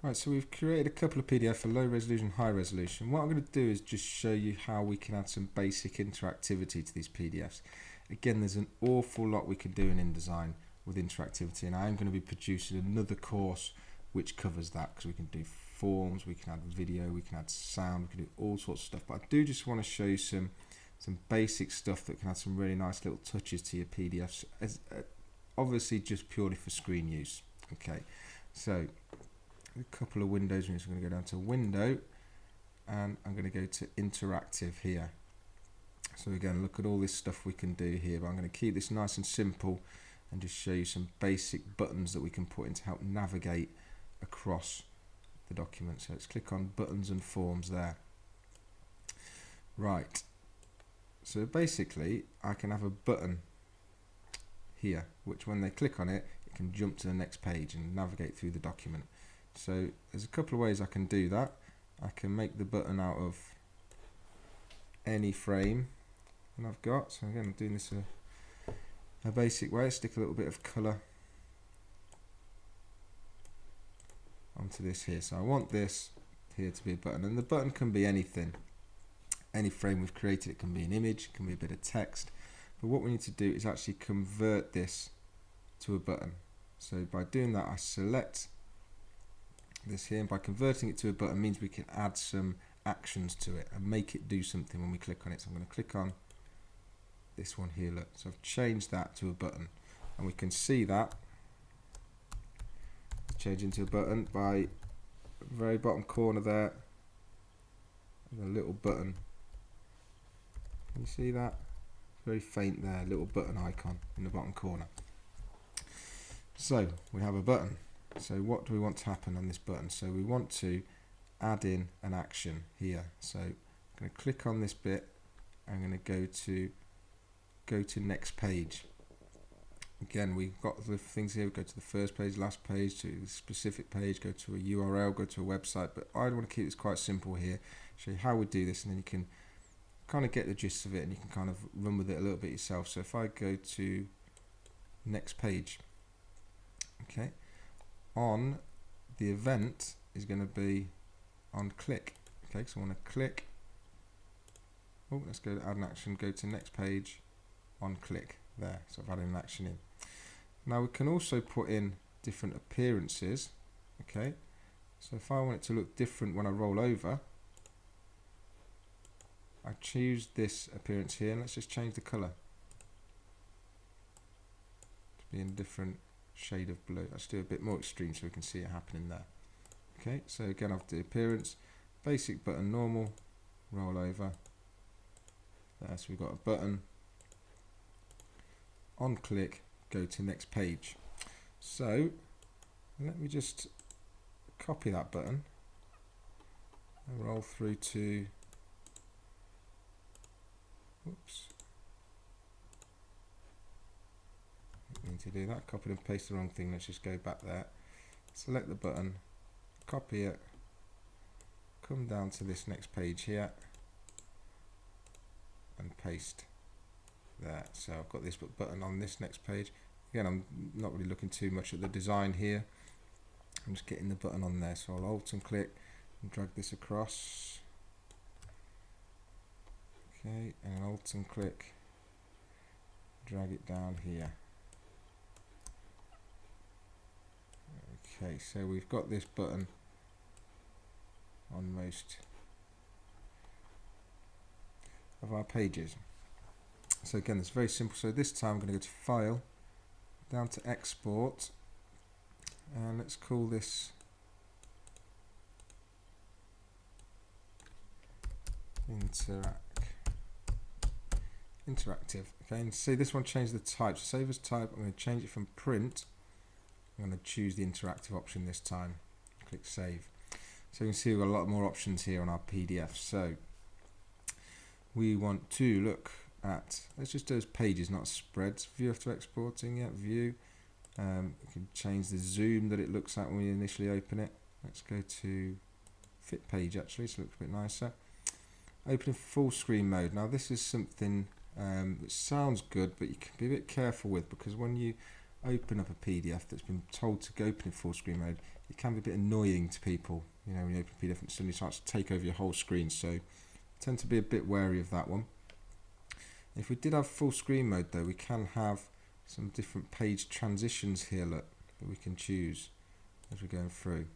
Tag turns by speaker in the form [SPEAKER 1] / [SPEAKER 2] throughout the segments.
[SPEAKER 1] Right, so we've created a couple of PDF for low resolution, high resolution. What I'm going to do is just show you how we can add some basic interactivity to these PDFs. Again, there's an awful lot we can do in InDesign with interactivity, and I'm going to be producing another course which covers that, because we can do forms, we can add video, we can add sound, we can do all sorts of stuff. But I do just want to show you some basic stuff that can add some really nice little touches to your PDFs, as obviously just purely for screen use. Okay, so a couple of windows. I'm just going to go down to window, and I'm going to go to interactive here. So again, look at all this stuff we can do here, but I'm going to keep this nice and simple and just show you some basic buttons that we can put in to help navigate across the document. So let's click on buttons and forms there. Right, so basically I can have a button here which when they click on it, it can jump to the next page and navigate through the document. So there's a couple of ways I can do that. I can make the button out of any frame that I've got. So again, I'm doing this a basic way. Stick a little bit of colour onto this here. So I want this here to be a button, and the button can be anything. Any frame we've created, it can be an image, it can be a bit of text. But what we need to do is actually convert this to a button. So by doing that, I select this here, and by converting it to a button means we can add some actions to it and make it do something when we click on it. So I'm going to click on this one here, look. So I've changed that to a button, and we can see that change into a button by the very bottom corner there, the little button. Can you see that? Very faint there, little button icon in the bottom corner. So we have a button. So what do we want to happen on this button? So we want to add in an action here. So I'm going to click on this bit. I'm going to go to next page. Again, we've got the things here. We go to the first page, last page, to the specific page, go to a URL, go to a website. But I want to keep this quite simple here. Show you how we do this, and then you can kind of get the gist of it, and you can kind of run with it a little bit yourself. So if I go to next page, okay, on the event is going to be on click. Okay, so I want to click. Oh, let's go to add an action. Go to next page, on click there. So I've added an action in. Now we can also put in different appearances. Okay, so if I want it to look different when I roll over, I choose this appearance here, and let's just change the color to be in a different shade of blue. Let's do a bit more extreme so we can see it happening there. Okay, so again, I've the appearance, basic button, normal, roll over. There, so we've got a button, on click, go to next page. So let me just copy that button and roll through to, whoops, need to do that, copied and pasted the wrong thing. Let's just go back there, select the button, copy it, come down to this next page here and paste there. So I've got this button on this next page. Again, I'm not really looking too much at the design here, I'm just getting the button on there. So I'll alt and click and drag this across, okay, and alt and click, drag it down here. Okay, so we've got this button on most of our pages. So again, it's very simple. So this time I'm going to go to File, down to Export, and let's call this Interactive. Okay, and see this one changed the type. So save as type. I'm going to change it from print. I'm going to choose the interactive option this time. Click Save. So you can see we've got a lot more options here on our PDF. So we want to look at, let's just do as pages, not spreads. View after exporting, yeah, view. We can change the zoom that it looks at when we initially open it. Let's go to fit page actually, so it looks a bit nicer. Open in full screen mode. Now this is something that sounds good, but you can be a bit careful with, because when you open up a PDF that's been told to go open in full screen mode, it can be a bit annoying to people. You know, when you open a PDF and it suddenly starts to take over your whole screen. So I tend to be a bit wary of that one. If we did have full screen mode though, we can have some different page transitions here, look, that we can choose as we're going through.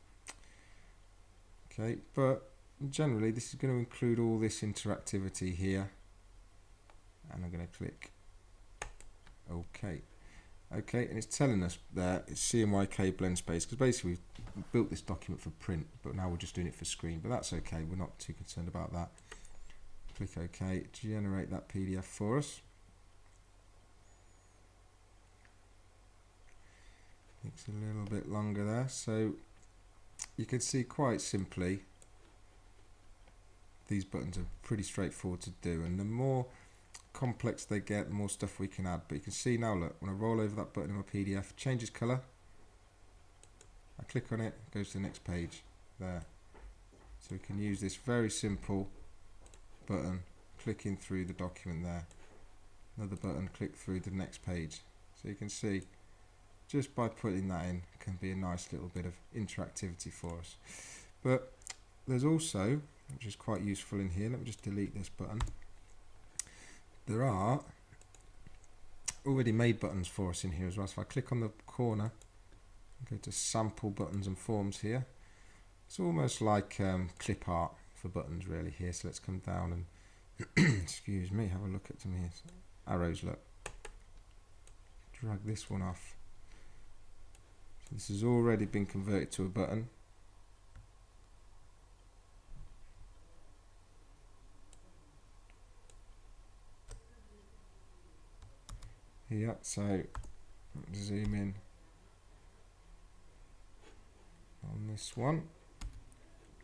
[SPEAKER 1] Okay, but generally this is going to include all this interactivity here, and I'm going to click OK. Okay, and it's telling us there it's CMYK blend space, because basically we've built this document for print, but now we're just doing it for screen, but that's okay, we're not too concerned about that. Click OK, generate that PDF for us. Takes a little bit longer there, so you can see quite simply these buttons are pretty straightforward to do, and the more complex they get, the more stuff we can add. But you can see now, look, when I roll over that button in my PDF, it changes colour. I click on it, it goes to the next page there. So we can use this very simple button, clicking through the document there. Another button, click through the next page. So you can see just by putting that in can be a nice little bit of interactivity for us. But there's also, which is quite useful in here, let me just delete this button. There are already made buttons for us in here as well. So if I click on the corner, go to sample buttons and forms here. It's almost like clip art for buttons really here. So let's come down and excuse me, have a look at some here. Arrows, look. Drag this one off. So this has already been converted to a button. Yeah, so zoom in on this one.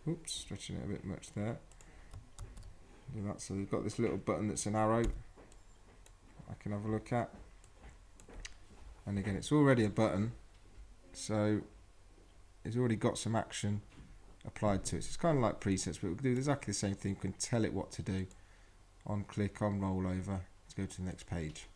[SPEAKER 1] Oops, stretching it a bit much there. Do that. So we've got this little button that's an arrow I can have a look at, and again it's already a button, so it's already got some action applied to it. So it's kind of like presets, but we'll do exactly the same thing. We can tell it what to do. On click, on roll over, let's go to the next page.